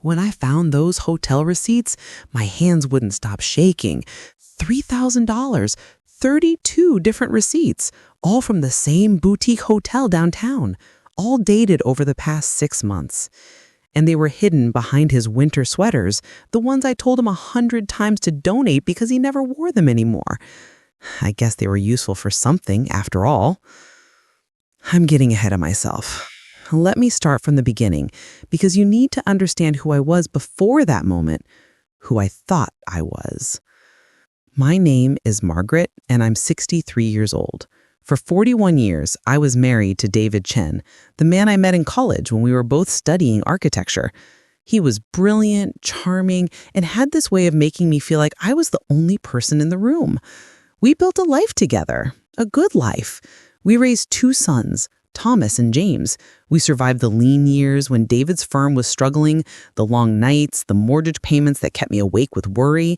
When I found those hotel receipts, my hands wouldn't stop shaking. $3,000, 32 different receipts, all from the same boutique hotel downtown, all dated over the past 6 months. And they were hidden behind his winter sweaters, the ones I told him 100 times to donate because he never wore them anymore. I guess they were useful for something, after all. I'm getting ahead of myself. Let me start from the beginning, because you need to understand who I was before that moment, who I thought I was. My name is Margaret, and I'm 63 years old. For 41 years, I was married to David Chen, the man I met in college when we were both studying architecture. He was brilliant, charming, and had this way of making me feel like I was the only person in the room. We built a life together, a good life. We raised 2 sons, Thomas and James. We survived the lean years when David's firm was struggling, the long nights, the mortgage payments that kept me awake with worry.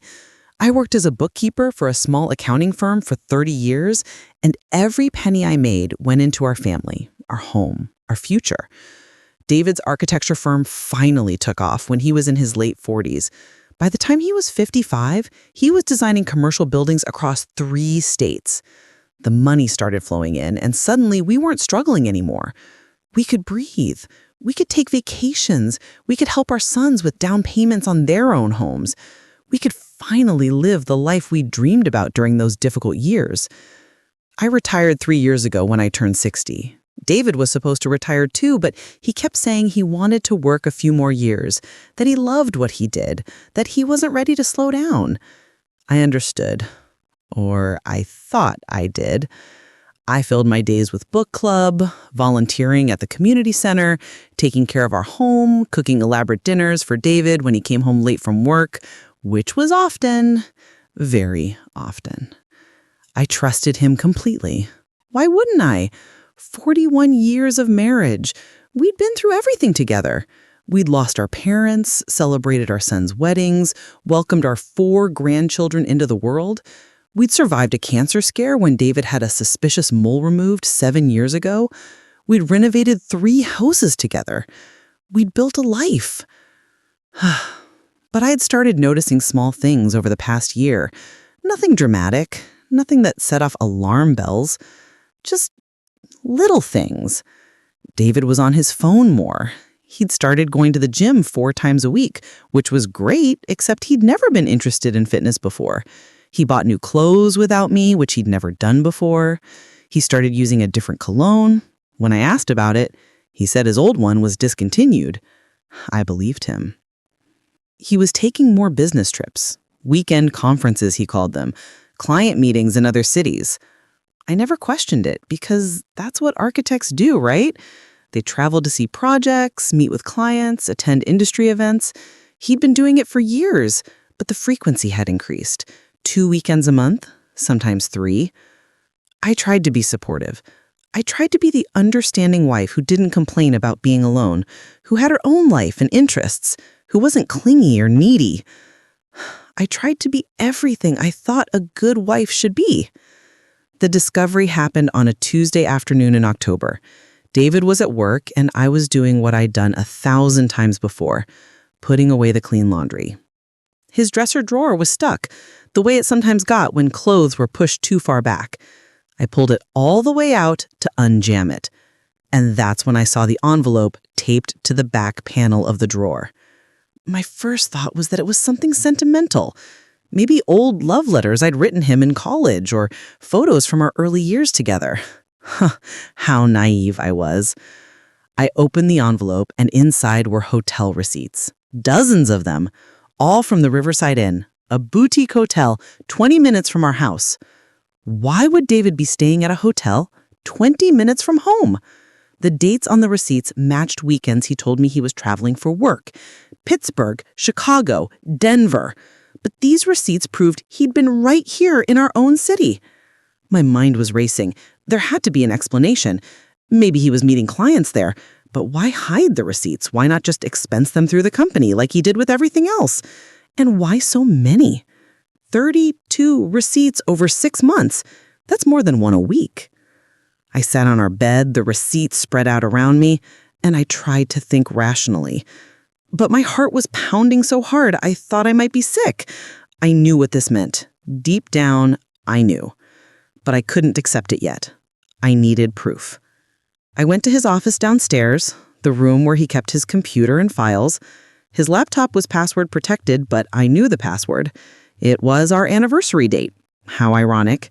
I worked as a bookkeeper for a small accounting firm for 30 years, and every penny I made went into our family, our home, our future. David's architecture firm finally took off when he was in his late 40s. By the time he was 55, he was designing commercial buildings across 3 states. The money started flowing in, and suddenly we weren't struggling anymore. We could breathe. We could take vacations. We could help our sons with down payments on their own homes. We could finally live the life we dreamed about during those difficult years. I retired 3 years ago when I turned 60. David was supposed to retire too, but he kept saying he wanted to work a few more years, that he loved what he did, that he wasn't ready to slow down. I understood. Or I thought I did. I filled my days with book club, volunteering at the community center, taking care of our home, cooking elaborate dinners for David when he came home late from work, which was often, very often. I trusted him completely. Why wouldn't I? 41 years of marriage. We'd been through everything together. We'd lost our parents, celebrated our sons' weddings, welcomed our 4 grandchildren into the world. We'd survived a cancer scare when David had a suspicious mole removed 7 years ago. We'd renovated 3 houses together. We'd built a life. But I had started noticing small things over the past year. Nothing dramatic, nothing that set off alarm bells, just little things. David was on his phone more. He'd started going to the gym 4 times a week, which was great, except he'd never been interested in fitness before. He bought new clothes without me, which he'd never done before. He started using a different cologne. When I asked about it, he said his old one was discontinued. I believed him. He was taking more business trips, weekend conferences he called them, client meetings in other cities. I never questioned it because that's what architects do, right? They travel to see projects, meet with clients, attend industry events. He'd been doing it for years, but the frequency had increased. 2 weekends a month, sometimes 3. I tried to be supportive. I tried to be the understanding wife who didn't complain about being alone, who had her own life and interests, who wasn't clingy or needy. I tried to be everything I thought a good wife should be. The discovery happened on a Tuesday afternoon in October. David was at work, and I was doing what I'd done 1,000 times before, putting away the clean laundry. His dresser drawer was stuck, the way it sometimes got when clothes were pushed too far back. I pulled it all the way out to unjam it. And that's when I saw the envelope taped to the back panel of the drawer. My first thought was that it was something sentimental. Maybe old love letters I'd written him in college or photos from our early years together. How naive I was. I opened the envelope and inside were hotel receipts. Dozens of them, all from the Riverside Inn, a boutique hotel 20 minutes from our house. Why would David be staying at a hotel 20 minutes from home? The dates on the receipts matched weekends he told me he was traveling for work. Pittsburgh, Chicago, Denver. But these receipts proved he'd been right here in our own city. My mind was racing. There had to be an explanation. Maybe he was meeting clients there. But why hide the receipts? Why not just expense them through the company like he did with everything else? And why so many? 32 receipts over 6 months. That's more than one a week. I sat on our bed, the receipts spread out around me, and I tried to think rationally. But my heart was pounding so hard, I thought I might be sick. I knew what this meant. Deep down, I knew. But I couldn't accept it yet. I needed proof. I went to his office downstairs, the room where he kept his computer and files. His laptop was password protected, but I knew the password. It was our anniversary date. How ironic.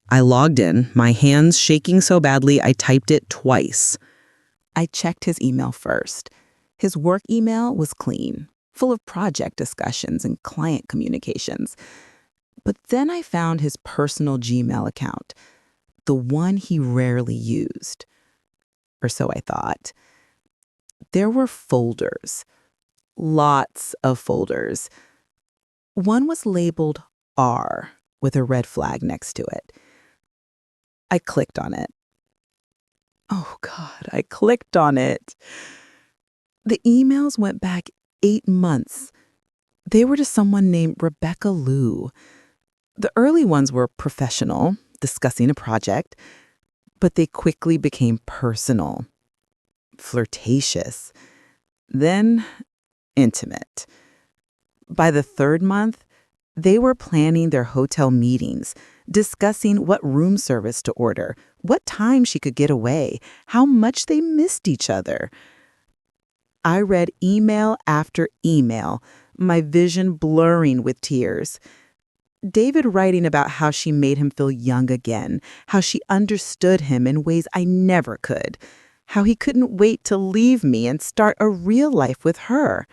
I logged in, my hands shaking so badly I typed it twice. I checked his email first. His work email was clean, full of project discussions and client communications. But then I found his personal Gmail account, the one he rarely used. Or so I thought. There were folders. Lots of folders. One was labeled R with a red flag next to it. I clicked on it. Oh God, I clicked on it. The emails went back 8 months. They were to someone named Rebecca Liu. The early ones were professional, discussing a project, but they quickly became personal, flirtatious, then intimate. By the 3rd month, they were planning their hotel meetings, discussing what room service to order, what time she could get away, how much they missed each other. I read email after email, my vision blurring with tears. David writing about how she made him feel young again, how she understood him in ways I never could, how he couldn't wait to leave me and start a real life with her.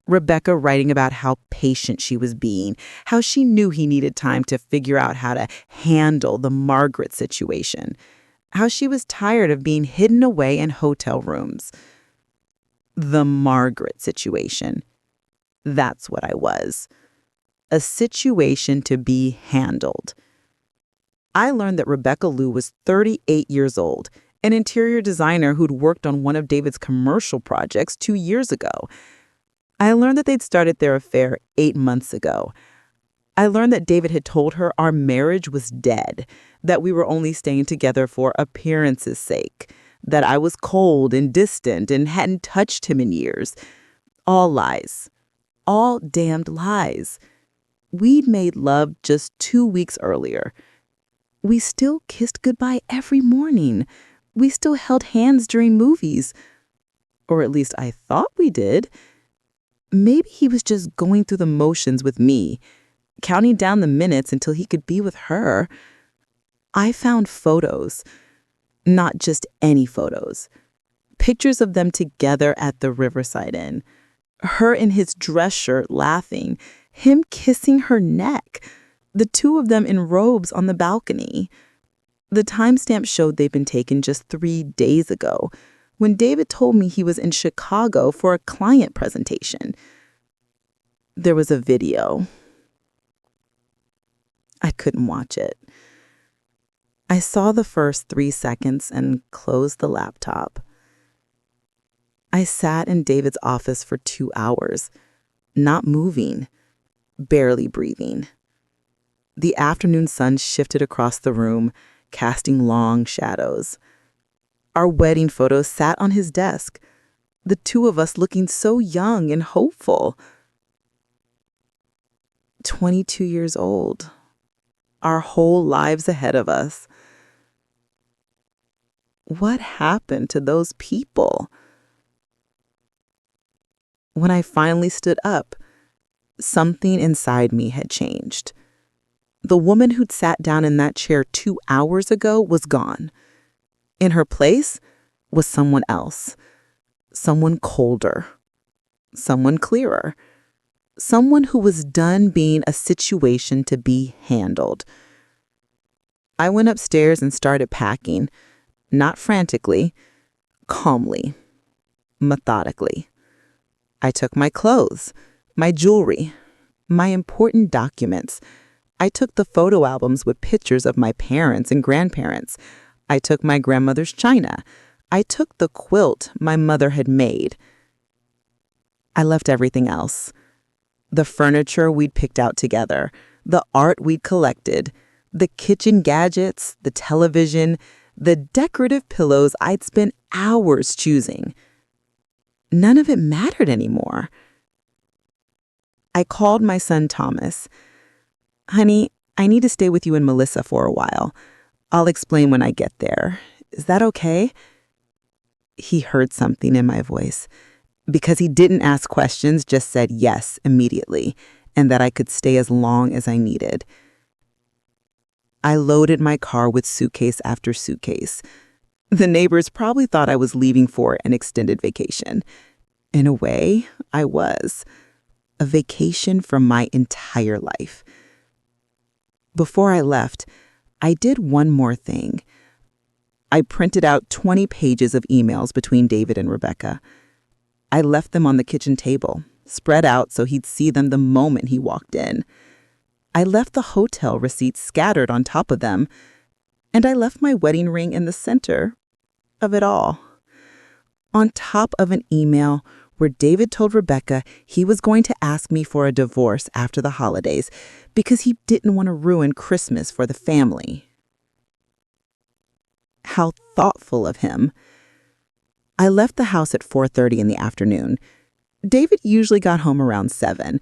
Rebecca writing about how patient she was being, how she knew he needed time to figure out how to handle the Margaret situation, how she was tired of being hidden away in hotel rooms. The Margaret situation. That's what I was. A situation to be handled. I learned that Rebecca Liu was 38 years old, an interior designer who'd worked on one of David's commercial projects 2 years ago. I learned that they'd started their affair 8 months ago. I learned that David had told her our marriage was dead, that we were only staying together for appearance's sake, that I was cold and distant and hadn't touched him in years. All lies. All damned lies. We'd made love just 2 weeks earlier. We still kissed goodbye every morning. We still held hands during movies. Or at least I thought we did. Maybe he was just going through the motions with me, counting down the minutes until he could be with her. I found photos. Not just any photos. Pictures of them together at the Riverside Inn. Her in his dress shirt laughing, him kissing her neck, the two of them in robes on the balcony. The timestamp showed they'd been taken just 3 days ago, when David told me he was in Chicago for a client presentation. There was a video. I couldn't watch it. I saw the first 3 seconds and closed the laptop. I sat in David's office for 2 hours, not moving, barely breathing. The afternoon sun shifted across the room, casting long shadows. Our wedding photos sat on his desk, the two of us looking so young and hopeful. 22 years old, our whole lives ahead of us. What happened to those people? When I finally stood up, something inside me had changed. The woman who'd sat down in that chair 2 hours ago was gone. In her place was someone else, someone colder, someone clearer, someone who was done being a situation to be handled. I went upstairs and started packing, not frantically, calmly, methodically. I took my clothes, my jewelry, my important documents. I took the photo albums with pictures of my parents and grandparents. I took my grandmother's china. I took the quilt my mother had made. I left everything else. The furniture we'd picked out together, the art we'd collected, the kitchen gadgets, the television, the decorative pillows I'd spent hours choosing. none of it mattered anymore. I called my son Thomas. Honey, I need to stay with you and Melissa for a while. I'll explain when I get there. Is that okay? He heard something in my voice. Because he didn't ask questions, just said yes immediately, and that I could stay as long as I needed. I loaded my car with suitcase after suitcase. The neighbors probably thought I was leaving for an extended vacation. In a way, I was. A vacation from my entire life. Before I left, I did one more thing. I printed out 20 pages of emails between David and Rebecca. I left them on the kitchen table, spread out so he'd see them the moment he walked in. I left the hotel receipts scattered on top of them, and I left my wedding ring in the center of it all. On top of an email where David told Rebecca he was going to ask me for a divorce after the holidays because he didn't want to ruin Christmas for the family. How thoughtful of him. I left the house at 4:30 in the afternoon. David usually got home around 7.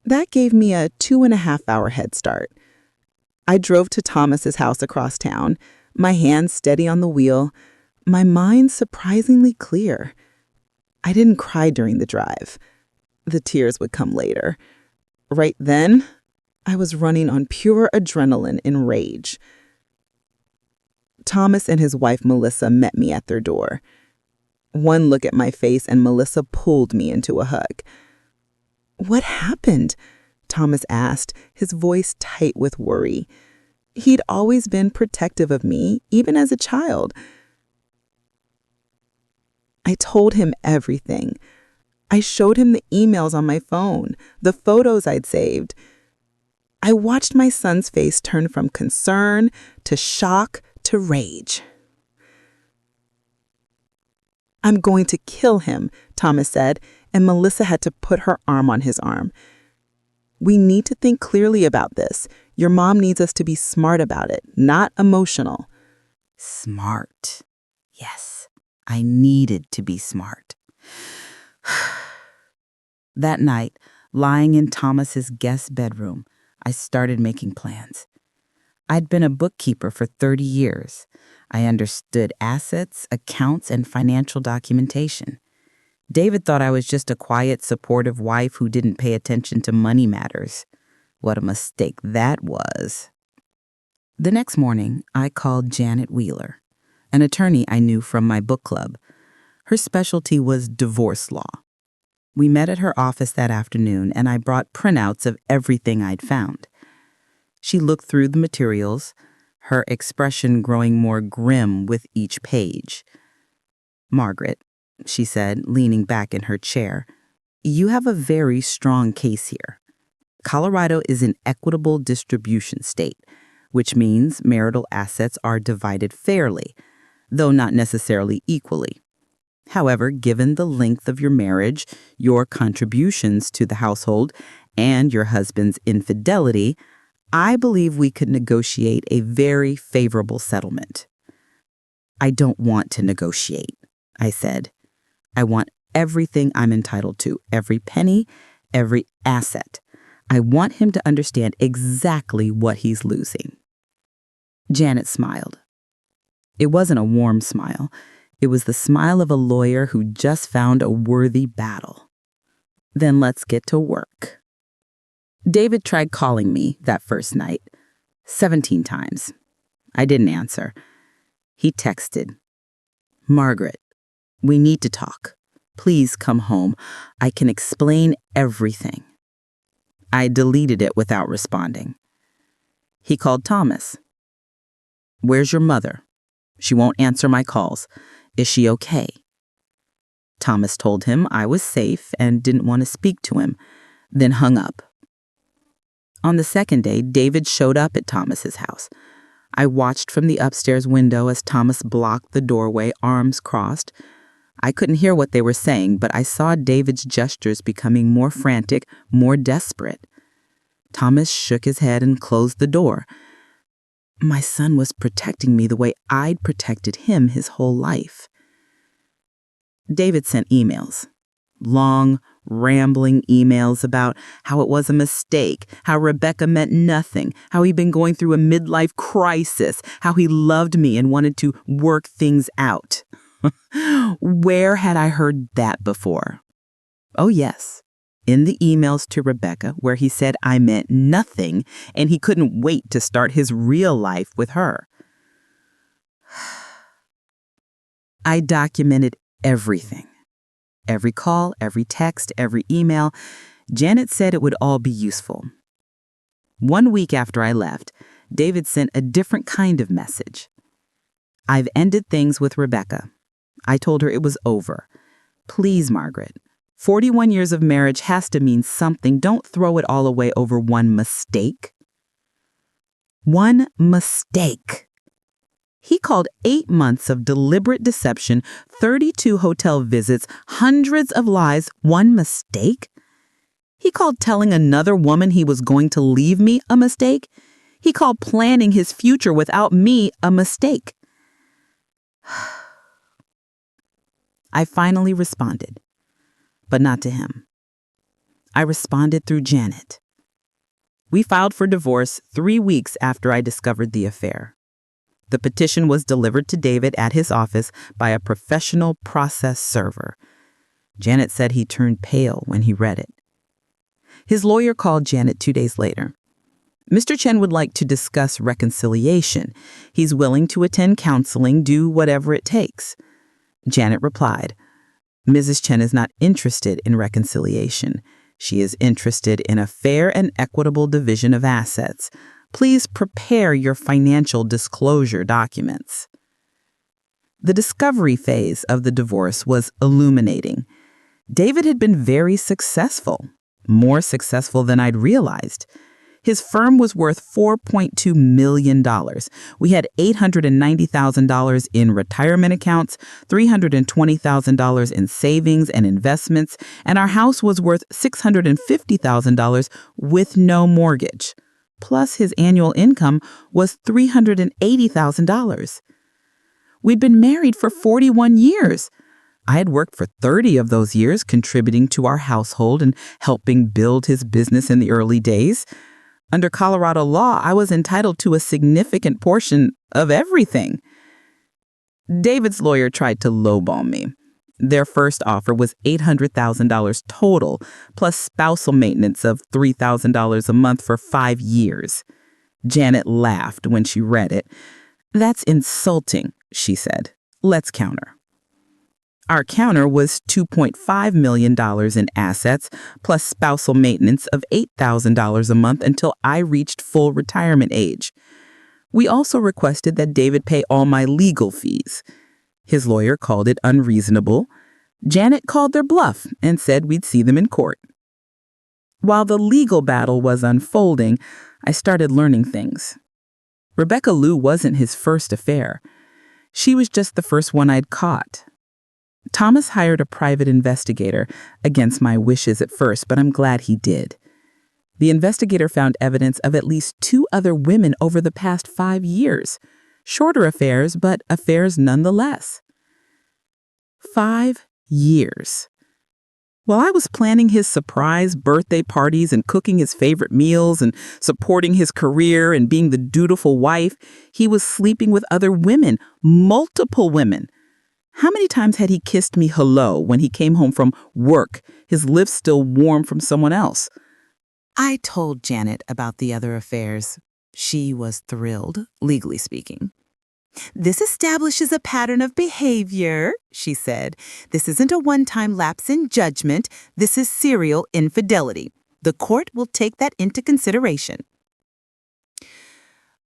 That gave me a 2.5-hour head start. I drove to Thomas's house across town, my hands steady on the wheel, my mind surprisingly clear. I didn't cry during the drive. The tears would come later. Right then, I was running on pure adrenaline and rage. Thomas and his wife Melissa met me at their door. One look at my face and Melissa pulled me into a hug. "What happened?" Thomas asked, his voice tight with worry. He'd always been protective of me, even as a child. I told him everything. I showed him the emails on my phone, the photos I'd saved. I watched my son's face turn from concern to shock to rage. "I'm going to kill him," Thomas said, and Melissa had to put her arm on his arm. "We need to think clearly about this. Your mom needs us to be smart about it, not emotional." Smart. Yes, I needed to be smart. That night, lying in Thomas's guest bedroom, I started making plans. I'd been a bookkeeper for 30 years. I understood assets, accounts, and financial documentation. David thought I was just a quiet, supportive wife who didn't pay attention to money matters. What a mistake that was. The next morning, I called Janet Wheeler, an attorney I knew from my book club. Her specialty was divorce law. We met at her office that afternoon, and I brought printouts of everything I'd found. She looked through the materials, her expression growing more grim with each page. "Margaret," she said, leaning back in her chair, "you have a very strong case here. Colorado is an equitable distribution state, which means marital assets are divided fairly, though not necessarily equally. However, given the length of your marriage, your contributions to the household, and your husband's infidelity, I believe we could negotiate a very favorable settlement." "I don't want to negotiate," I said. "I want everything I'm entitled to, every penny, every asset. I want him to understand exactly what he's losing." Janet smiled. It wasn't a warm smile. It was the smile of a lawyer who just found a worthy battle. "Then let's get to work." David tried calling me that first night, 17 times. I didn't answer. He texted, "Margaret, we need to talk. Please come home. I can explain everything." I deleted it without responding. He called Thomas. "Where's your mother? She won't answer my calls. Is she okay?" Thomas told him I was safe and didn't want to speak to him, then hung up. On the second day, David showed up at Thomas's house. I watched from the upstairs window as Thomas blocked the doorway, arms crossed. I couldn't hear what they were saying, but I saw David's gestures becoming more frantic, more desperate. Thomas shook his head and closed the door. My son was protecting me the way I'd protected him his whole life. David sent emails, Long, rambling emails about how it was a mistake, how Rebecca meant nothing, how he'd been going through a midlife crisis, how he loved me and wanted to work things out. Where had I heard that before? Oh, yes. In the emails to Rebecca, where he said I meant nothing and he couldn't wait to start his real life with her. I documented everything. Every call, every text, every email. Janet said it would all be useful. 1 week after I left, David sent a different kind of message. I've ended things with Rebecca. I told her it was over. Please, Margaret. 41 years of marriage has to mean something. Don't throw it all away over one mistake. One mistake. He called 8 months of deliberate deception, 32 hotel visits, hundreds of lies, one mistake? He called telling another woman he was going to leave me a mistake? He called planning his future without me a mistake. I finally responded, but not to him. I responded through Janet. We filed for divorce 3 weeks after I discovered the affair. The petition was delivered to David at his office by a professional process server. Janet said he turned pale when he read it. His lawyer called Janet 2 days later. Mr. Chen would like to discuss reconciliation. He's willing to attend counseling, do whatever it takes. Janet replied, Mrs. Chen is not interested in reconciliation. She is interested in a fair and equitable division of assets. Please prepare your financial disclosure documents. The discovery phase of the divorce was illuminating. David had been very successful, more successful than I'd realized. His firm was worth $4.2 million. We had $890,000 in retirement accounts, $320,000 in savings and investments, and our house was worth $650,000 with no mortgage. Plus his annual income was $380,000. We'd been married for 41 years. I had worked for 30 of those years, contributing to our household and helping build his business in the early days. Under Colorado law, I was entitled to a significant portion of everything. David's lawyer tried to lowball me. Their first offer was $800,000 total, plus spousal maintenance of $3,000 a month for 5 years. Janet laughed when she read it. That's insulting, she said. Let's counter. Our counter was $2.5 million in assets, plus spousal maintenance of $8,000 a month until I reached full retirement age. We also requested that David pay all my legal fees. His lawyer called it unreasonable. Janet called their bluff and said we'd see them in court. While the legal battle was unfolding, I started learning things. Rebecca Lou wasn't his first affair. She was just the first one I'd caught. Thomas hired a private investigator, against my wishes at first, but I'm glad he did. The investigator found evidence of at least 2 other women over the past 5 years. Shorter affairs, but affairs nonetheless. 5 years. While I was planning his surprise birthday parties and cooking his favorite meals and supporting his career and being the dutiful wife, he was sleeping with other women, multiple women. How many times had he kissed me hello when he came home from work, his lips still warm from someone else? I told Janet about the other affairs. She was thrilled, legally speaking. This establishes a pattern of behavior, she said. This isn't a one-time lapse in judgment. This is serial infidelity. The court will take that into consideration.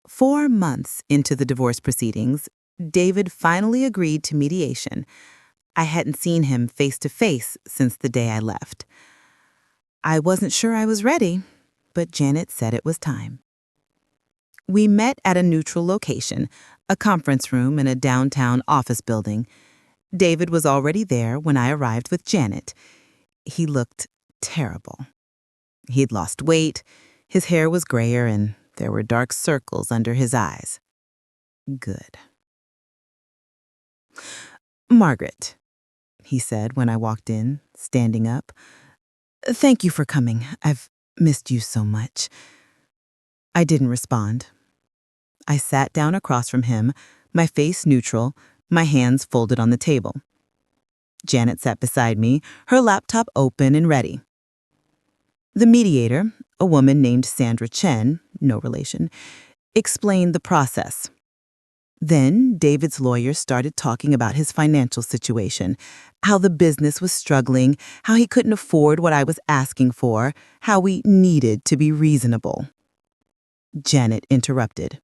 4 months into the divorce proceedings, David finally agreed to mediation. I hadn't seen him face to face since the day I left. I wasn't sure I was ready, but Janet said it was time. We met at a neutral location, a conference room in a downtown office building. David was already there when I arrived with Janet. He looked terrible. He'd lost weight, his hair was grayer, and there were dark circles under his eyes. Good. Margaret, he said when I walked in, standing up. "Thank you for coming. I've missed you so much." I didn't respond. I sat down across from him, my face neutral, my hands folded on the table. Janet sat beside me, her laptop open and ready. The mediator, a woman named Sandra Chen, no relation, explained the process. Then David's lawyer started talking about his financial situation, how the business was struggling, how he couldn't afford what I was asking for, how we needed to be reasonable. Janet interrupted.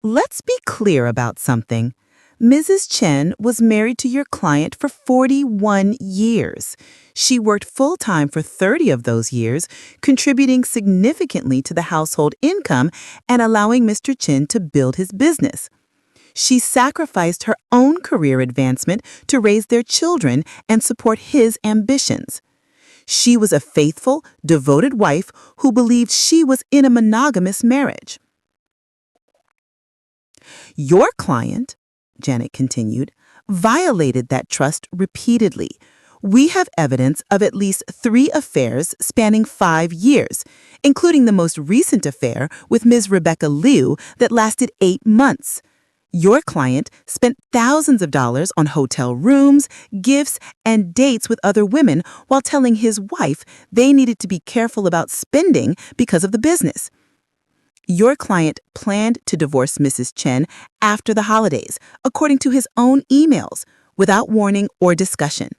"Let's be clear about something. Mrs. Chen was married to your client for 41 years. She worked full-time for 30 of those years, contributing significantly to the household income and allowing Mr. Chen to build his business. She sacrificed her own career advancement to raise their children and support his ambitions. She was a faithful, devoted wife who believed she was in a monogamous marriage. Your client," Janet continued, "violated that trust repeatedly. We have evidence of at least 3 affairs spanning 5 years, including the most recent affair with Ms. Rebecca Liu that lasted 8 months. Your client spent thousands of dollars on hotel rooms, gifts, and dates with other women while telling his wife they needed to be careful about spending because of the business. Your client planned to divorce Mrs. Chen after the holidays, according to his own emails, without warning or discussion."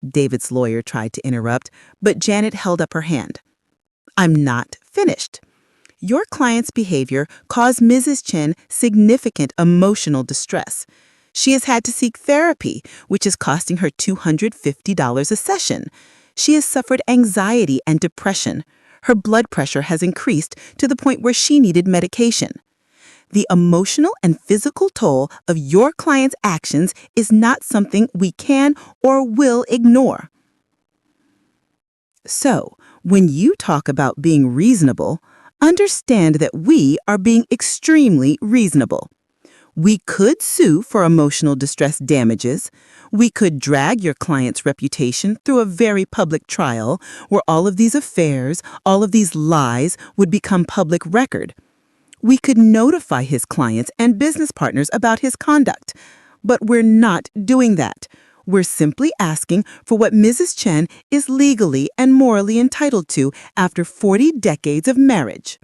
David's lawyer tried to interrupt, but Janet held up her hand. "I'm not finished. Your client's behavior caused Mrs. Chen significant emotional distress. She has had to seek therapy, which is costing her $250 a session. She has suffered anxiety and depression. Her blood pressure has increased to the point where she needed medication. The emotional and physical toll of your client's actions is not something we can or will ignore. So, when you talk about being reasonable, understand that we are being extremely reasonable. We could sue for emotional distress damages. We could drag your client's reputation through a very public trial where all of these affairs, all of these lies would become public record. We could notify his clients and business partners about his conduct. But we're not doing that. We're simply asking for what Mrs. Chen is legally and morally entitled to after 40 decades of marriage."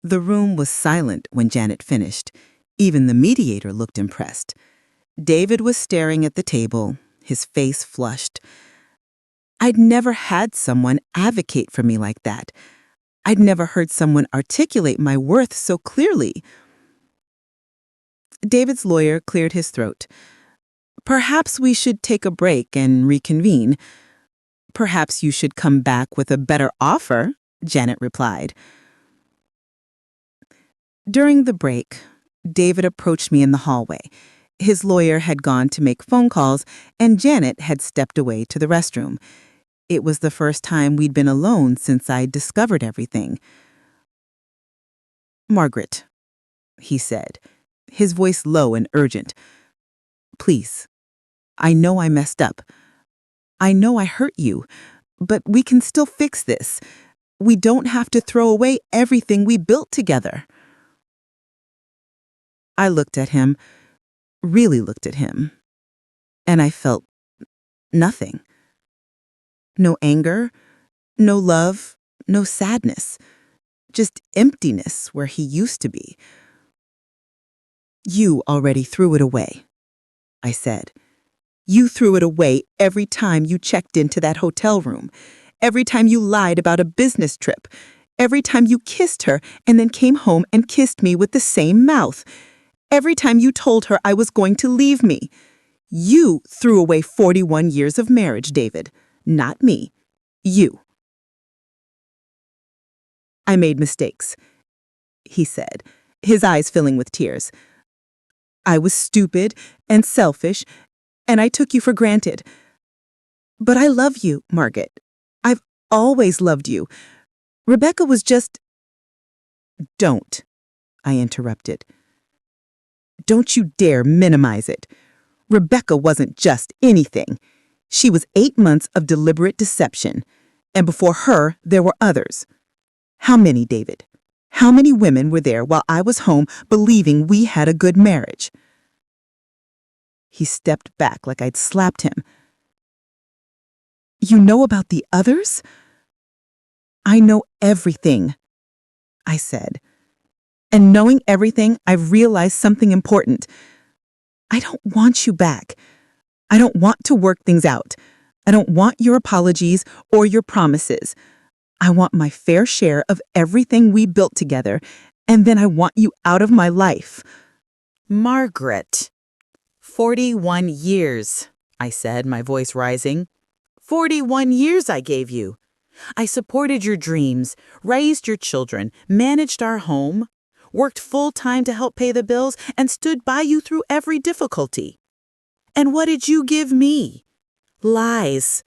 The room was silent when Janet finished. Even the mediator looked impressed. David was staring at the table, his face flushed. I'd never had someone advocate for me like that. I'd never heard someone articulate my worth so clearly. David's lawyer cleared his throat. "Perhaps we should take a break and reconvene. Perhaps you should come back with a better offer," Janet replied. During the break, David approached me in the hallway. His lawyer had gone to make phone calls, and Janet had stepped away to the restroom. It was the first time we'd been alone since I'd discovered everything. "Margaret," he said, his voice low and urgent. "Please, I know I messed up. I know I hurt you, but we can still fix this. We don't have to throw away everything we built together." I looked at him, really looked at him, and I felt nothing. No anger, no love, no sadness, just emptiness where he used to be. "You already threw it away," I said. "You threw it away every time you checked into that hotel room, every time you lied about a business trip, every time you kissed her and then came home and kissed me with the same mouth, every time you told her I was going to leave me. You threw away 41 years of marriage, David, not me. You." "I made mistakes," he said, his eyes filling with tears. "I was stupid and selfish, and I took you for granted. But I love you, Margaret. I've always loved you. Rebecca was just—" "Don't," I interrupted. "Don't you dare minimize it. Rebecca wasn't just anything. She was 8 months of deliberate deception, and before her, there were others. How many, David? How many women were there while I was home believing we had a good marriage? He stepped back like I'd slapped him. You know about the others? I know everything, I said. And knowing everything, I've realized something important. I don't want you back. I don't want to work things out. I don't want your apologies or your promises. I want my fair share of everything we built together, and then I want you out of my life. Margaret. 41 years, I said, my voice rising. 41 years I gave you. I supported your dreams, raised your children, managed our home, worked full-time to help pay the bills, and stood by you through every difficulty. And what did you give me? Lies,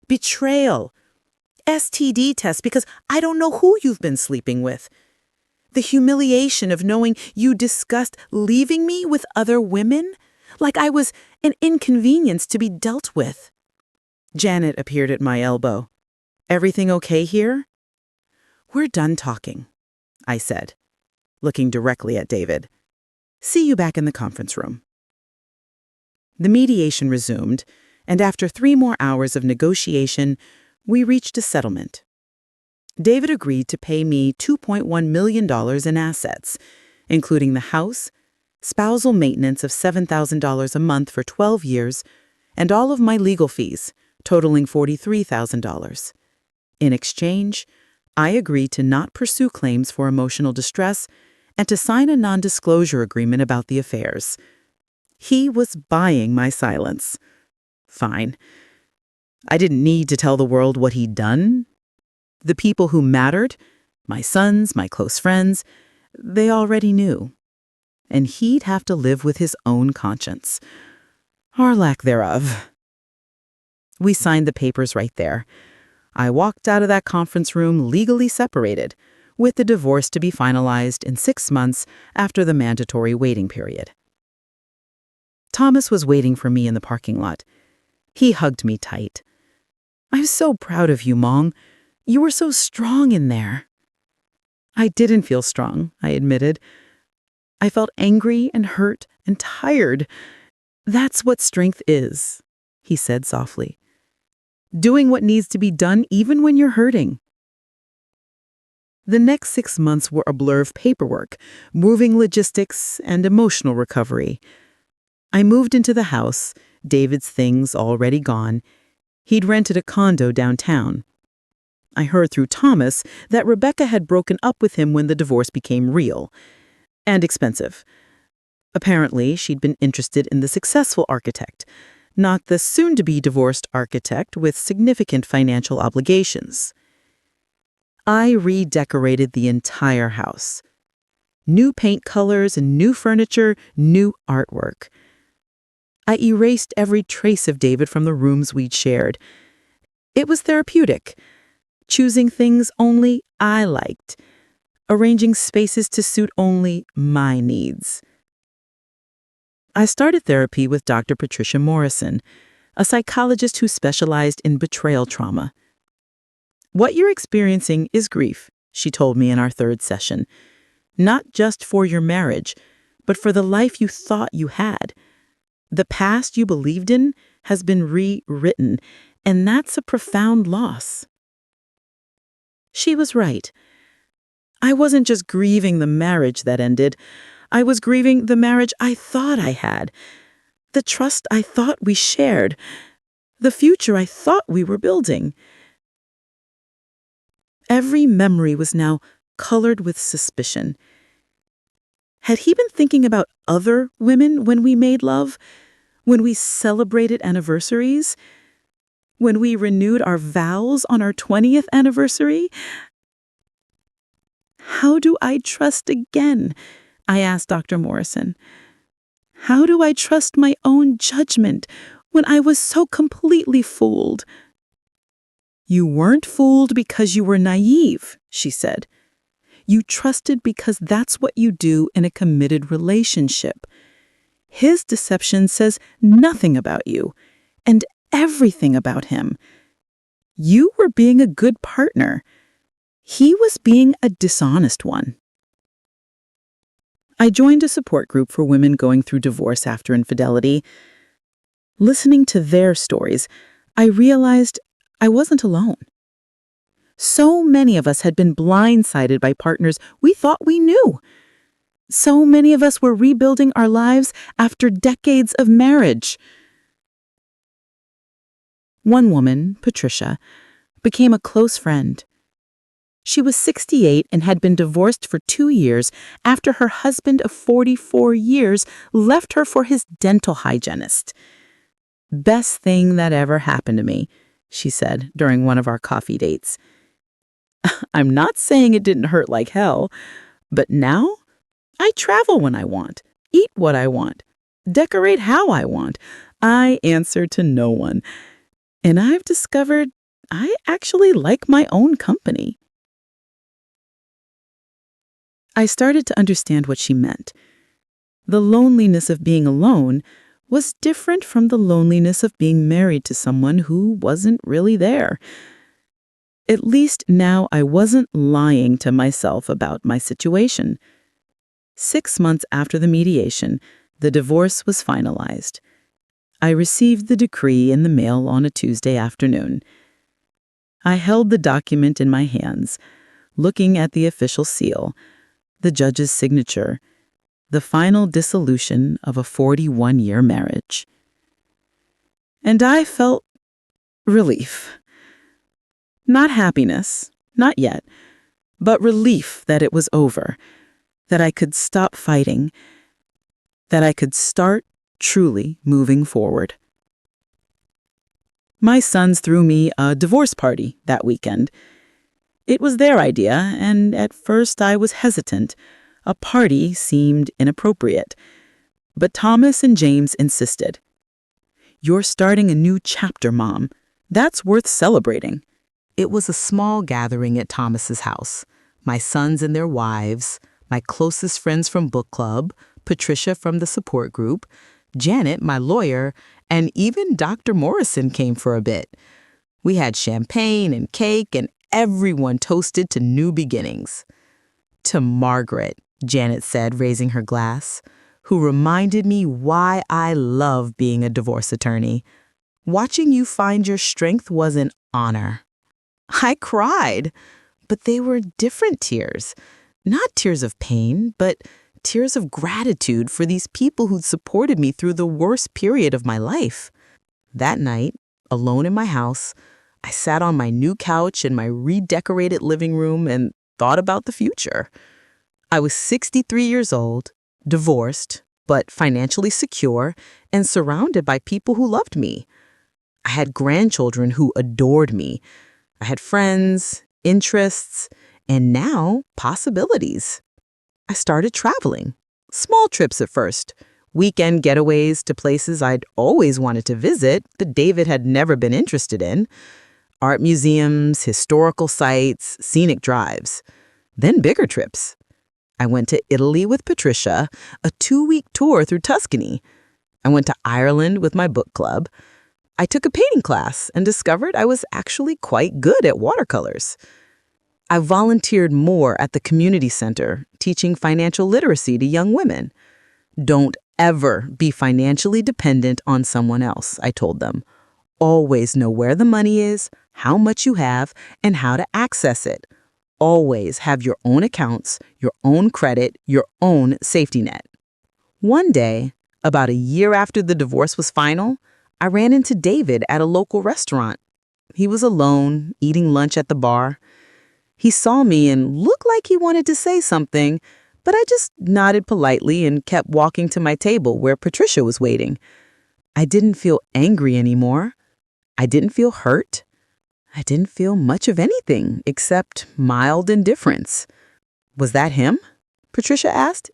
betrayal, STD tests because I don't know who you've been sleeping with. The humiliation of knowing you discussed leaving me with other women, like I was an inconvenience to be dealt with. Janet appeared at my elbow. Everything okay here? We're done talking, I said, looking directly at David. See you back in the conference room. The mediation resumed, and after 3 more hours of negotiation, we reached a settlement. David agreed to pay me $2.1 million in assets, including the house, spousal maintenance of $7,000 a month for 12 years, and all of my legal fees, totaling $43,000. In exchange, I agreed to not pursue claims for emotional distress and to sign a non-disclosure agreement about the affairs. He was buying my silence. Fine. I didn't need to tell the world what he'd done. The people who mattered, my sons, my close friends, they already knew. And he'd have to live with his own conscience, or lack thereof. We signed the papers right there. I walked out of that conference room legally separated, with the divorce to be finalized in 6 months after the mandatory waiting period. Thomas was waiting for me in the parking lot. He hugged me tight. I'm so proud of you, Mong. You were so strong in there. I didn't feel strong, I admitted. I felt angry and hurt and tired. That's what strength is, he said softly. Doing what needs to be done even when you're hurting. The next 6 months were a blur of paperwork, moving logistics, and emotional recovery. I moved into the house, David's things already gone. He'd rented a condo downtown. I heard through Thomas that Rebecca had broken up with him when the divorce became real and expensive. Apparently, she'd been interested in the successful architect, not the soon-to-be divorced architect with significant financial obligations. I redecorated the entire house. New paint colors and new furniture, new artwork. I erased every trace of David from the rooms we'd shared. It was therapeutic, choosing things only I liked, arranging spaces to suit only my needs. I started therapy with Dr. Patricia Morrison, a psychologist who specialized in betrayal trauma. What you're experiencing is grief, she told me in our 3rd session. Not just for your marriage, but for the life you thought you had. The past you believed in has been rewritten, and that's a profound loss. She was right. I wasn't just grieving the marriage that ended. I was grieving the marriage I thought I had, the trust I thought we shared, the future I thought we were building. Every memory was now colored with suspicion. Had he been thinking about other women when we made love? When we celebrated anniversaries? When we renewed our vows on our 20th anniversary? How do I trust again? I asked Dr. Morrison. How do I trust my own judgment when I was so completely fooled? You weren't fooled because you were naive, she said. You trusted because that's what you do in a committed relationship. His deception says nothing about you and everything about him. You were being a good partner. He was being a dishonest one. I joined a support group for women going through divorce after infidelity. Listening to their stories, I realized I wasn't alone. So many of us had been blindsided by partners we thought we knew. So many of us were rebuilding our lives after decades of marriage. One woman, Patricia, became a close friend. She was 68 and had been divorced for 2 years after her husband of 44 years left her for his dental hygienist. "Best thing that ever happened to me," she said during one of our coffee dates. "I'm not saying it didn't hurt like hell, but now I travel when I want, eat what I want, decorate how I want. I answer to no one. And I've discovered I actually like my own company." I started to understand what she meant. The loneliness of being alone was different from the loneliness of being married to someone who wasn't really there. At least now I wasn't lying to myself about my situation. 6 months after the mediation, the divorce was finalized. I received the decree in the mail on a Tuesday afternoon. I held the document in my hands, looking at the official seal, the judge's signature, the final dissolution of a 41-year marriage. And I felt relief. Not happiness, not yet, but relief that it was over, that I could stop fighting, that I could start truly moving forward. My sons threw me a divorce party that weekend. It was their idea, and at first I was hesitant. A party seemed inappropriate. But Thomas and James insisted. "You're starting a new chapter, Mom. That's worth celebrating." It was a small gathering at Thomas's house. My sons and their wives, my closest friends from book club, Patricia from the support group, Janet, my lawyer, and even Dr. Morrison came for a bit. We had champagne and cake, and everyone toasted to new beginnings. "To Margaret," Janet said, raising her glass, "who reminded me why I love being a divorce attorney. Watching you find your strength was an honor." I cried, but they were different tears. Not tears of pain, but tears of gratitude for these people who'd supported me through the worst period of my life. That night, alone in my house, I sat on my new couch in my redecorated living room and thought about the future. I was 63 years old, divorced, but financially secure, and surrounded by people who loved me. I had grandchildren who adored me. I had friends, interests, and now possibilities. I started traveling. Small trips at first. Weekend getaways to places I'd always wanted to visit that David had never been interested in. Art museums, historical sites, scenic drives. Then bigger trips. I went to Italy with Patricia, a 2-week tour through Tuscany. I went to Ireland with my book club. I took a painting class and discovered I was actually quite good at watercolors. I volunteered more at the community center, teaching financial literacy to young women. "Don't ever be financially dependent on someone else," I told them. "Always know where the money is, how much you have, and how to access it. Always have your own accounts, your own credit, your own safety net." One day, about a year after the divorce was final, I ran into David at a local restaurant. He was alone, eating lunch at the bar. He saw me and looked like he wanted to say something, but I just nodded politely and kept walking to my table where Patricia was waiting. I didn't feel angry anymore. I didn't feel hurt. I didn't feel much of anything except mild indifference. "Was that him?" Patricia asked.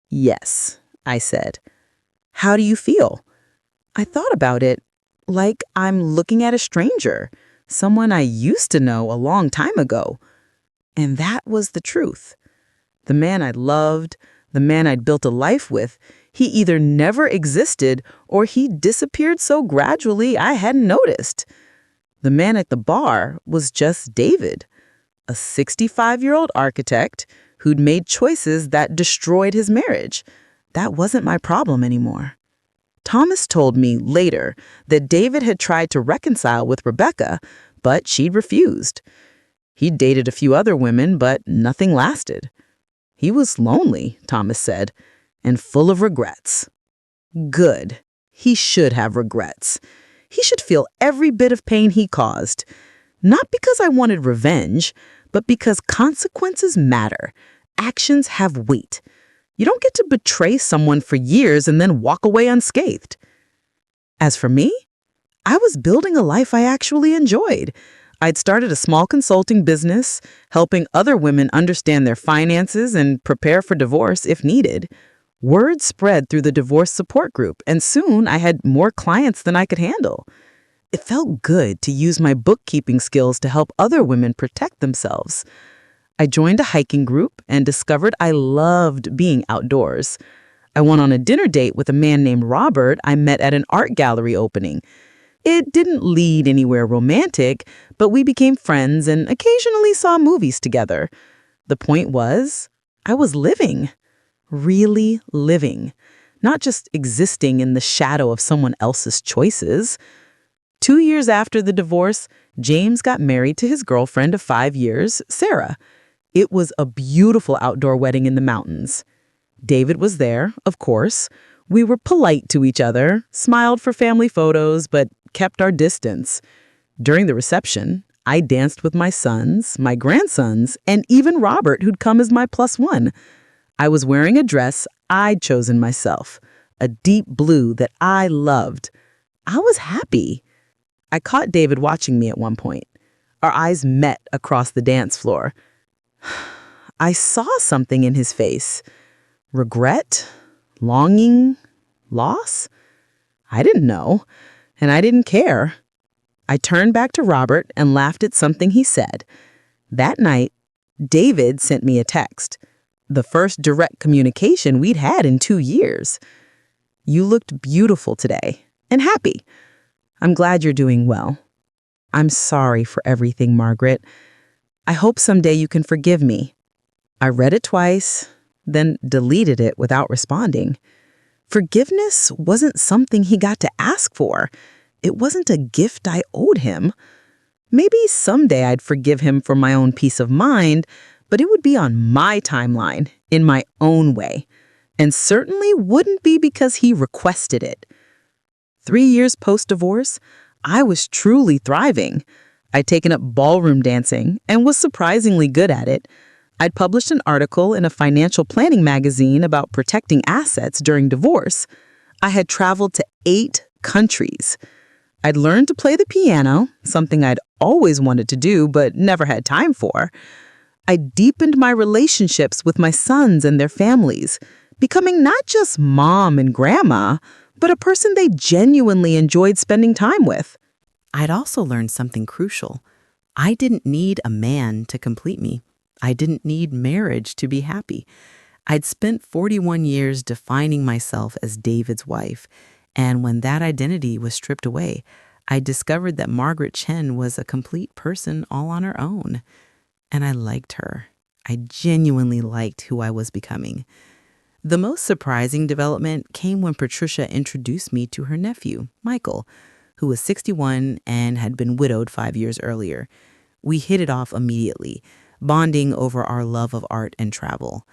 "Yes," I said. "How do you feel?" I thought about it like I'm looking at a stranger, someone I used to know a long time ago. And that was the truth. The man I loved, the man I'd built a life with, He either never existed or he disappeared so gradually I hadn't noticed. The man at the bar was just David, a 65-year-old architect who'd made choices that destroyed his marriage. That wasn't my problem anymore. Thomas told me later that David had tried to reconcile with Rebecca, but she'd refused. He'd dated a few other women, but nothing lasted. He was lonely, Thomas said, and full of regrets. Good. He should have regrets. He should feel every bit of pain he caused. Not because I wanted revenge, but because consequences matter. Actions have weight. You don't get to betray someone for years and then walk away unscathed. As for me, I was building a life I actually enjoyed. I'd started a small consulting business, helping other women understand their finances and prepare for divorce if needed. Word spread through the divorce support group, and soon I had more clients than I could handle. It felt good to use my bookkeeping skills to help other women protect themselves. I joined a hiking group and discovered I loved being outdoors. I went on a dinner date with a man named Robert I met at an art gallery opening. It didn't lead anywhere romantic, but we became friends and occasionally saw movies together. The point was, I was living, really living, not just existing in the shadow of someone else's choices. 2 years after the divorce, James got married to his girlfriend of 5 years, Sarah. It was a beautiful outdoor wedding in the mountains. David was there, of course. We were polite to each other, smiled for family photos, but kept our distance. During the reception, I danced with my sons, my grandsons, and even Robert, who'd come as my +1. I was wearing a dress I'd chosen myself, a deep blue that I loved. I was happy. I caught David watching me at one point. Our eyes met across the dance floor. I saw something in his face. Regret? Longing? Loss? I didn't know, and I didn't care. I turned back to Robert and laughed at something he said. That night, David sent me a text, the first direct communication we'd had in 2 years. You looked beautiful today and happy. I'm glad you're doing well. I'm sorry for everything, Margaret. I hope someday you can forgive me. I read it twice, then deleted it without responding. Forgiveness wasn't something he got to ask for. It wasn't a gift I owed him. Maybe someday I'd forgive him for my own peace of mind, but it would be on my timeline, in my own way, and certainly wouldn't be because he requested it. 3 years post-divorce, I was truly thriving. I'd taken up ballroom dancing and was surprisingly good at it. I'd published an article in a financial planning magazine about protecting assets during divorce. I had traveled to 8 countries. I'd learned to play the piano, something I'd always wanted to do but never had time for. I deepened my relationships with my sons and their families, becoming not just mom and grandma, but a person they genuinely enjoyed spending time with. I'd also learned something crucial. I didn't need a man to complete me. I didn't need marriage to be happy. I'd spent 41 years defining myself as David's wife, and when that identity was stripped away, I discovered that Margaret Chen was a complete person all on her own. And I liked her. I genuinely liked who I was becoming. The most surprising development came when Patricia introduced me to her nephew, Michael, who was 61 and had been widowed 5 years earlier. We hit it off immediately, bonding over our love of art and travel.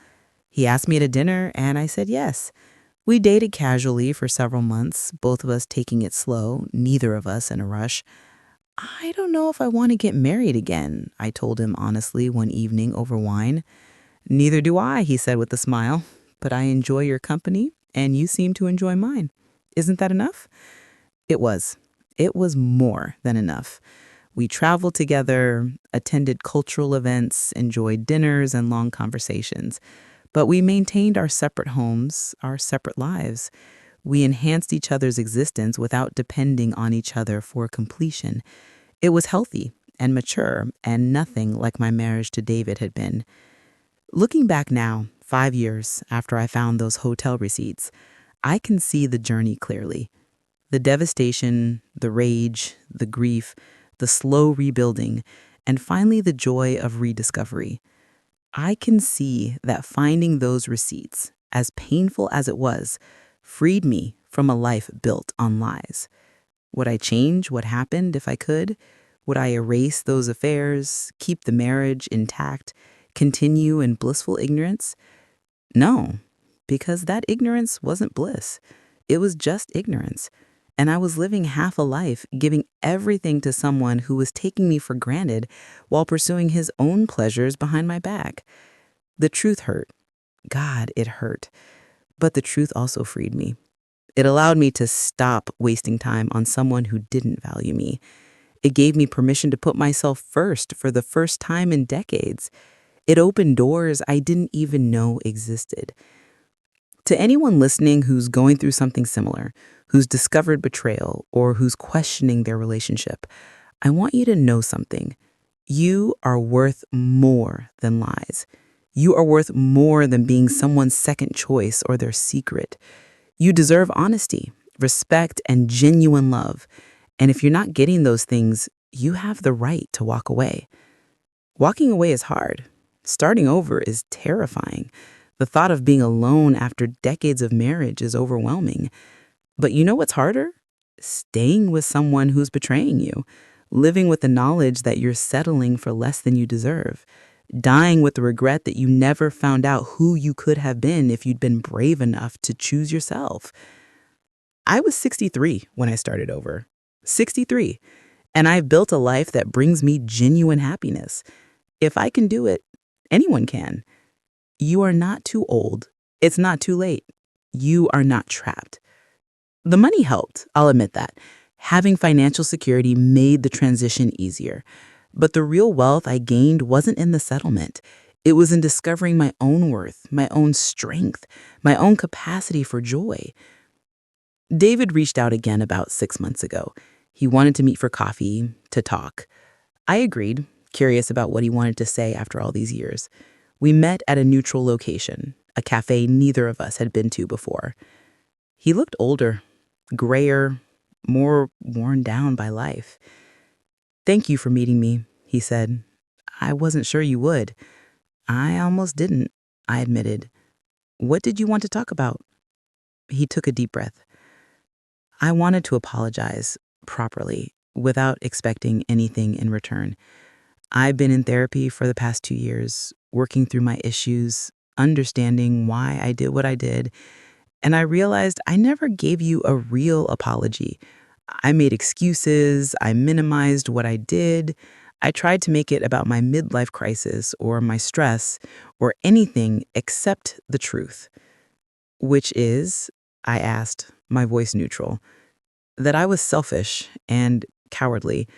He asked me to dinner, and I said yes. We dated casually for several months, both of us taking it slow, neither of us in a rush. I don't know if I want to get married again, I told him honestly one evening over wine. Neither do I, he said with a smile, but I enjoy your company, and you seem to enjoy mine. Isn't that enough? It was. It was more than enough. We traveled together, attended cultural events, enjoyed dinners and long conversations. But we maintained our separate homes, our separate lives. We enhanced each other's existence without depending on each other for completion. It was healthy and mature and nothing like my marriage to David had been. Looking back now, 5 years after I found those hotel receipts, I can see the journey clearly. The devastation, the rage, the grief, the slow rebuilding, and finally the joy of rediscovery. I can see that finding those receipts, as painful as it was, freed me from a life built on lies. Would I change what happened if I could? Would I erase those affairs, keep the marriage intact, continue in blissful ignorance? No, because that ignorance wasn't bliss. It was just ignorance. And I was living half a life, giving everything to someone who was taking me for granted while pursuing his own pleasures behind my back. The truth hurt. God, it hurt. But the truth also freed me. It allowed me to stop wasting time on someone who didn't value me. It gave me permission to put myself first for the first time in decades. It opened doors I didn't even know existed. To anyone listening who's going through something similar, who's discovered betrayal, or who's questioning their relationship, I want you to know something. You are worth more than lies. You are worth more than being someone's second choice or their secret. You deserve honesty, respect, and genuine love. And if you're not getting those things, you have the right to walk away. Walking away is hard. Starting over is terrifying. The thought of being alone after decades of marriage is overwhelming. But you know what's harder? Staying with someone who's betraying you, living with the knowledge that you're settling for less than you deserve, dying with the regret that you never found out who you could have been if you'd been brave enough to choose yourself. I was 63 when I started over. 63. And I've built a life that brings me genuine happiness. If I can do it, anyone can. You are not too old. It's not too late. You are not trapped. The money helped, I'll admit that. Having financial security made the transition easier. But the real wealth I gained wasn't in the settlement. It was in discovering my own worth, my own strength, my own capacity for joy. David reached out again about 6 months ago. He wanted to meet for coffee, to talk. I agreed, curious about what he wanted to say after all these years. We met at a neutral location, a cafe neither of us had been to before. He looked older, grayer, more worn down by life. "Thank you for meeting me," he said. "I wasn't sure you would." "I almost didn't," I admitted. "What did you want to talk about?" He took a deep breath. I wanted to apologize properly, without expecting anything in return. I've been in therapy for the past 2 years, working through my issues, understanding why I did what I did, and I realized I never gave you a real apology. I made excuses, I minimized what I did, I tried to make it about my midlife crisis or my stress or anything except the truth. Which is, I asked, my voice neutral, that I was selfish and cowardly.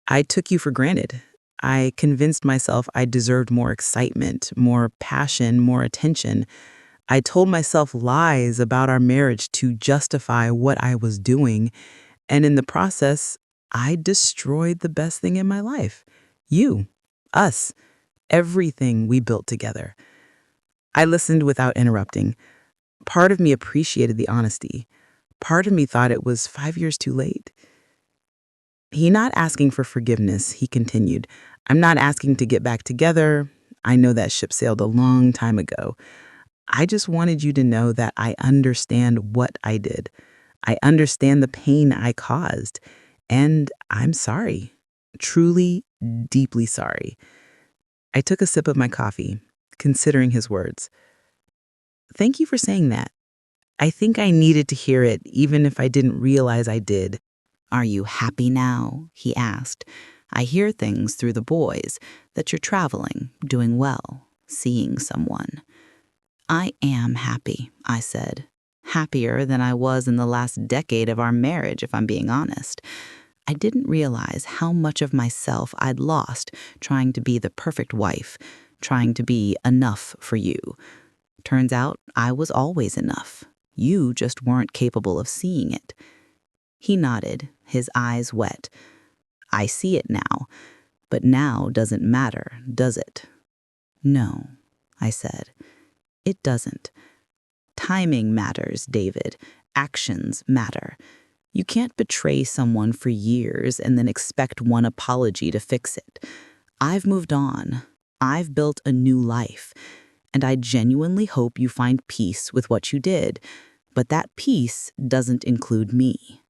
I took you for granted. I convinced myself I deserved more excitement, more passion, more attention. I told myself lies about our marriage to justify what I was doing. And in the process, I destroyed the best thing in my life. You, us, everything we built together. I listened without interrupting. Part of me appreciated the honesty. Part of me thought it was 5 years too late. He not asking for forgiveness, he continued. I'm not asking to get back together. I know that ship sailed a long time ago. I just wanted you to know that I understand what I did. I understand the pain I caused. And I'm sorry. Truly, deeply sorry. I took a sip of my coffee, considering his words. Thank you for saying that. I think I needed to hear it, even if I didn't realize I did. Are you happy now? He asked. I hear things through the boys that you're traveling, doing well, seeing someone. I am happy, I said. Happier than I was in the last decade of our marriage, if I'm being honest. I didn't realize how much of myself I'd lost trying to be the perfect wife, trying to be enough for you. Turns out I was always enough. You just weren't capable of seeing it. He nodded, his eyes wet. I see it now, but now doesn't matter, does it? No, I said. It doesn't. Timing matters, David. Actions matter. You can't betray someone for years and then expect one apology to fix it. I've moved on. I've built a new life. And I genuinely hope you find peace with what you did. But that peace doesn't include me.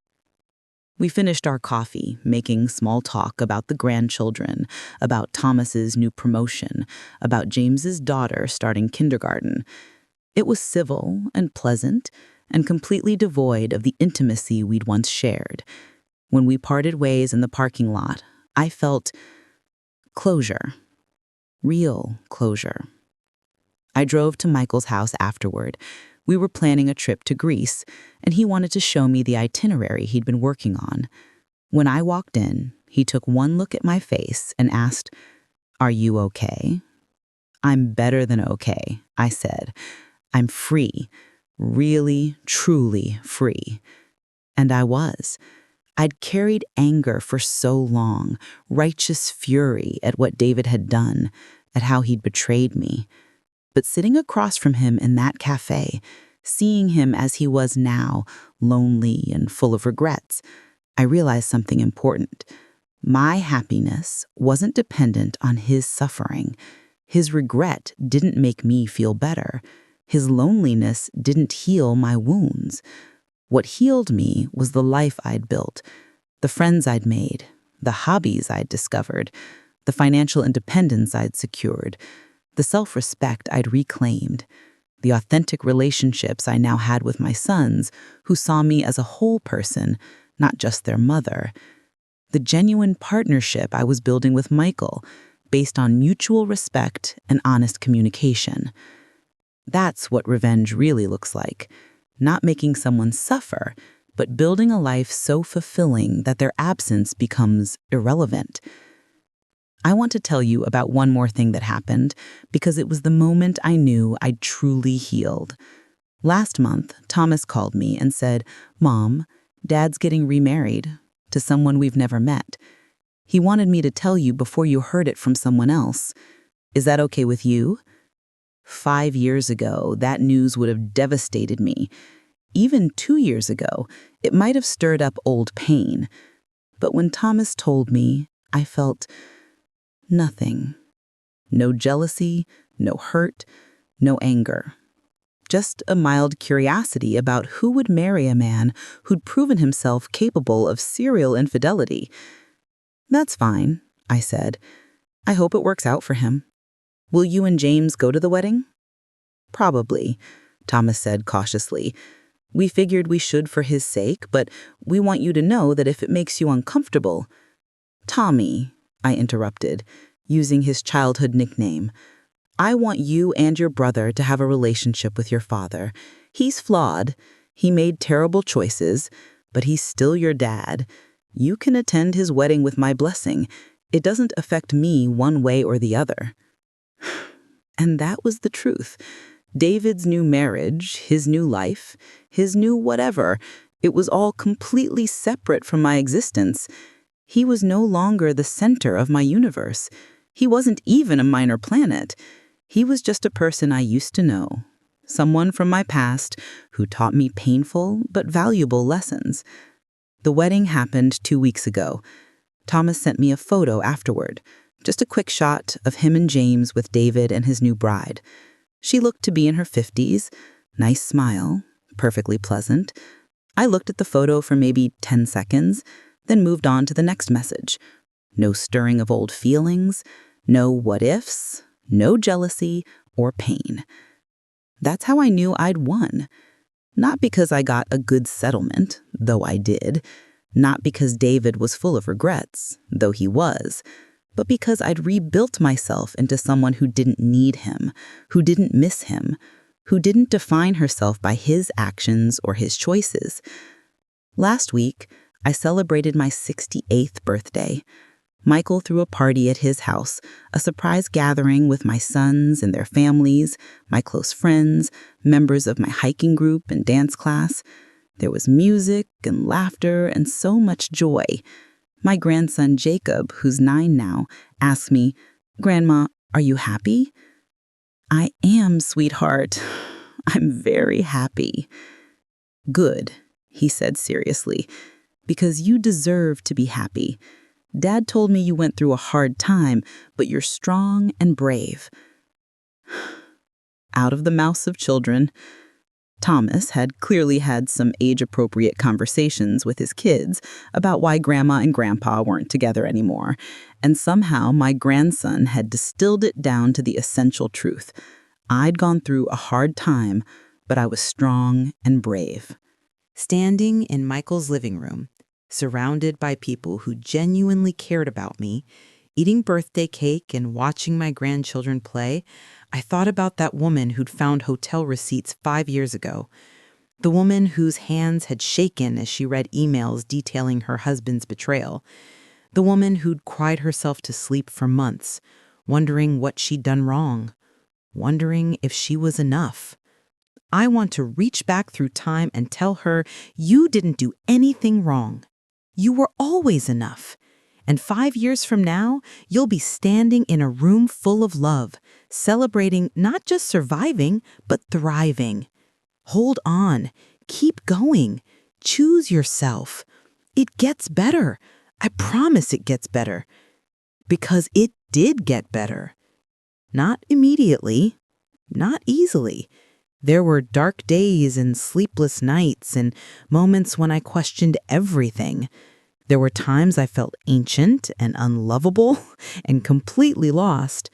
We finished our coffee, making small talk about the grandchildren, about Thomas's new promotion, about James's daughter starting kindergarten. It was civil and pleasant and completely devoid of the intimacy we'd once shared. When we parted ways in the parking lot, I felt closure. Real closure. I drove to Michael's house afterward. We were planning a trip to Greece, and he wanted to show me the itinerary he'd been working on. When I walked in, he took one look at my face and asked, "Are you okay?" "I'm better than okay," I said. "I'm free, really, truly free." And I was. I'd carried anger for so long, righteous fury at what David had done, at how he'd betrayed me. But sitting across from him in that cafe, seeing him as he was now, lonely and full of regrets, I realized something important. My happiness wasn't dependent on his suffering. His regret didn't make me feel better. His loneliness didn't heal my wounds. What healed me was the life I'd built, the friends I'd made, the hobbies I'd discovered, the financial independence I'd secured, the self-respect I'd reclaimed, the authentic relationships I now had with my sons, who saw me as a whole person, not just their mother, the genuine partnership I was building with Michael, based on mutual respect and honest communication. That's what revenge really looks like. Not making someone suffer, but building a life so fulfilling that their absence becomes irrelevant. I want to tell you about one more thing that happened, because it was the moment I knew I'd truly healed. Last month, Thomas called me and said, "Mom, Dad's getting remarried to someone we've never met. He wanted me to tell you before you heard it from someone else. Is that okay with you?" 5 years ago, that news would have devastated me. Even 2 years ago, it might have stirred up old pain. But when Thomas told me, I felt nothing. No jealousy, no hurt, no anger. Just a mild curiosity about who would marry a man who'd proven himself capable of serial infidelity. "That's fine," I said. "I hope it works out for him. Will you and James go to the wedding?" "Probably," Thomas said cautiously. "We figured we should for his sake, but we want you to know that if it makes you uncomfortable—" "Tommy," I interrupted, using his childhood nickname, "I want you and your brother to have a relationship with your father. He's flawed. He made terrible choices, but he's still your dad. You can attend his wedding with my blessing. It doesn't affect me one way or the other." And that was the truth. David's new marriage, his new life, his new whatever, it was all completely separate from my existence. He was no longer the center of my universe. He wasn't even a minor planet. He was just a person I used to know, someone from my past who taught me painful but valuable lessons. The wedding happened 2 weeks ago. Thomas sent me a photo afterward, just a quick shot of him and James with David and his new bride. She looked to be in her 50s, nice smile, perfectly pleasant. I looked at the photo for maybe 10 seconds, then moved on to the next message. No stirring of old feelings, no what-ifs, no jealousy or pain. That's how I knew I'd won. Not because I got a good settlement, though I did. Not because David was full of regrets, though he was. But because I'd rebuilt myself into someone who didn't need him, who didn't miss him, who didn't define herself by his actions or his choices. Last week, I celebrated my 68th birthday. Michael threw a party at his house, a surprise gathering with my sons and their families, my close friends, members of my hiking group and dance class. There was music and laughter and so much joy. My grandson Jacob, who's 9 now, asked me, "Grandma, are you happy?" "I am, sweetheart. I'm very happy. Good, he said seriously, because you deserve to be happy. Dad told me you went through a hard time, but you're strong and brave. Out of the mouths of children, Thomas had clearly had some age-appropriate conversations with his kids about why Grandma and Grandpa weren't together anymore, and somehow my grandson had distilled it down to the essential truth. I'd gone through a hard time, but I was strong and brave. Standing in Michael's living room, surrounded by people who genuinely cared about me, eating birthday cake and watching my grandchildren play, I thought about that woman who'd found hotel receipts 5 years ago. The woman whose hands had shaken as she read emails detailing her husband's betrayal. The woman who'd cried herself to sleep for months, wondering what she'd done wrong, wondering if she was enough. I want to reach back through time and tell her, you didn't do anything wrong. You were always enough. And 5 years from now, you'll be standing in a room full of love, celebrating not just surviving, but thriving. Hold on. Keep going. Choose yourself. It gets better. I promise it gets better. Because it did get better. Not immediately. Not easily. There were dark days and sleepless nights and moments when I questioned everything. There were times I felt ancient and unlovable and completely lost.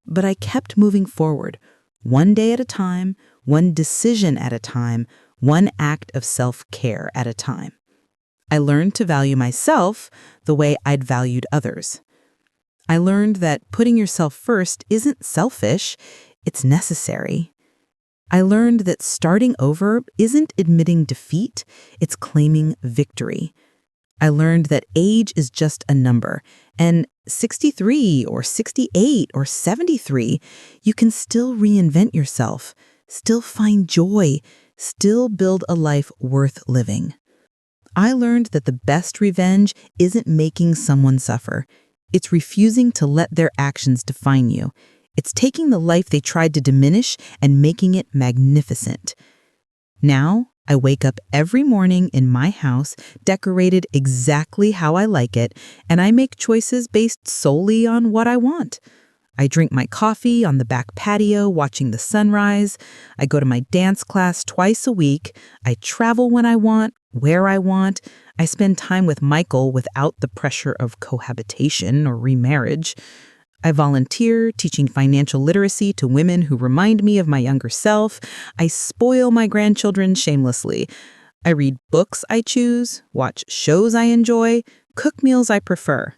But I kept moving forward, one day at a time, one decision at a time, one act of self-care at a time. I learned to value myself the way I'd valued others. I learned that putting yourself first isn't selfish, it's necessary. I learned that starting over isn't admitting defeat, it's claiming victory. I learned that age is just a number, and 63 or 68 or 73, you can still reinvent yourself, still find joy, still build a life worth living. I learned that the best revenge isn't making someone suffer. It's refusing to let their actions define you. It's taking the life they tried to diminish and making it magnificent. Now, I wake up every morning in my house, decorated exactly how I like it, and I make choices based solely on what I want. I drink my coffee on the back patio watching the sunrise. I go to my dance class twice a week. I travel when I want, where I want. I spend time with Michael without the pressure of cohabitation or remarriage. I volunteer teaching financial literacy to women who remind me of my younger self. I spoil my grandchildren shamelessly. I read books I choose, watch shows I enjoy, cook meals I prefer.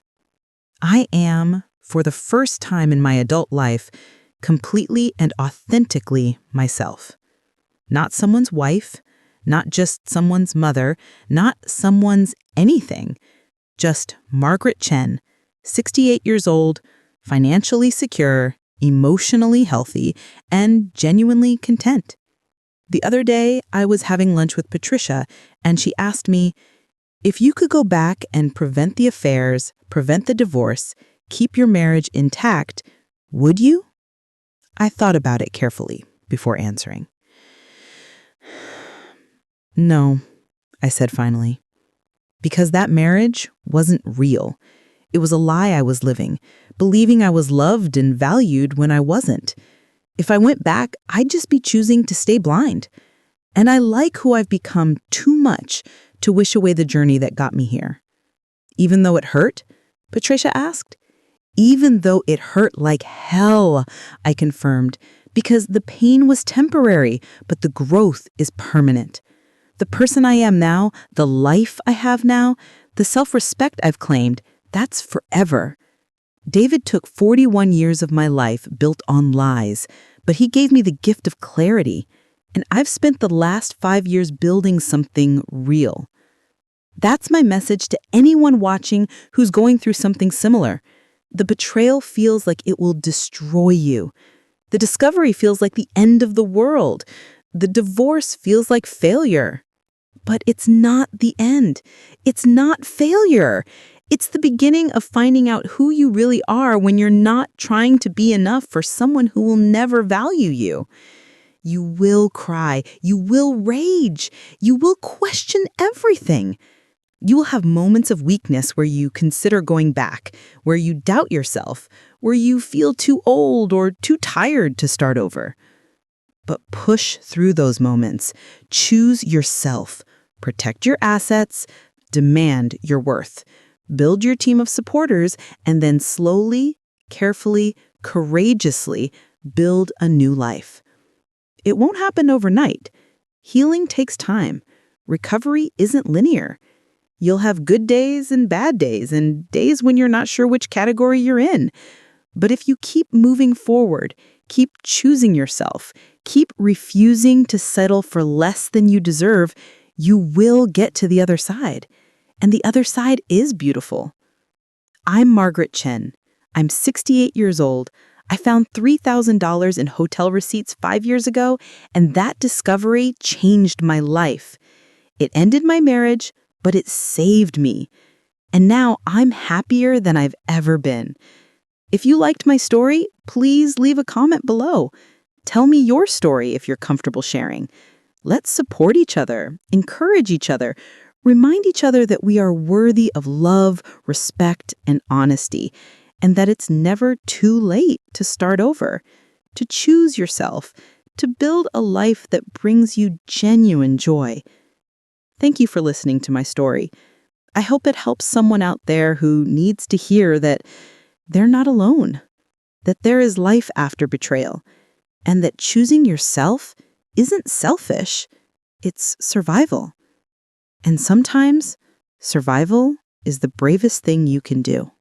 I am, for the first time in my adult life, completely and authentically myself. Not someone's wife, not just someone's mother, not someone's anything. Just Margaret Chen, 68 years old, financially secure, emotionally healthy, and genuinely content. The other day, I was having lunch with Patricia, and she asked me, if you could go back and prevent the affairs, prevent the divorce, keep your marriage intact, would you? I thought about it carefully before answering. No, I said finally, because that marriage wasn't real. It was a lie I was living, believing I was loved and valued when I wasn't. If I went back, I'd just be choosing to stay blind. And I like who I've become too much to wish away the journey that got me here. Even though it hurt? Patricia asked. Even though it hurt like hell, I confirmed, because the pain was temporary, but the growth is permanent. The person I am now, the life I have now, the self-respect I've claimed, that's forever. David took 41 years of my life built on lies, but he gave me the gift of clarity, and I've spent the last 5 years building something real. That's my message to anyone watching who's going through something similar. The betrayal feels like it will destroy you. The discovery feels like the end of the world. The divorce feels like failure. But it's not the end. It's not failure. It's the beginning of finding out who you really are when you're not trying to be enough for someone who will never value you. You will cry. You will rage. You will question everything. You will have moments of weakness where you consider going back, where you doubt yourself, where you feel too old or too tired to start over. But push through those moments. Choose yourself. Protect your assets. Demand your worth. Build your team of supporters, and then slowly, carefully, courageously build a new life. It won't happen overnight. Healing takes time. Recovery isn't linear. You'll have good days and days when you're not sure which category you're in. But if you keep moving forward, keep choosing yourself, keep refusing to settle for less than you deserve, you will get to the other side. And the other side is beautiful. I'm Margaret Chen. I'm 68 years old. I found $3,000 in hotel receipts 5 years ago, and that discovery changed my life. It ended my marriage, but it saved me. And now I'm happier than I've ever been. If you liked my story, please leave a comment below. Tell me your story if you're comfortable sharing. Let's support each other, encourage each other, remind each other that we are worthy of love, respect, and honesty, and that it's never too late to start over, to choose yourself, to build a life that brings you genuine joy. Thank you for listening to my story. I hope it helps someone out there who needs to hear that they're not alone, that there is life after betrayal, and that choosing yourself isn't selfish, it's survival. And sometimes, survival is the bravest thing you can do.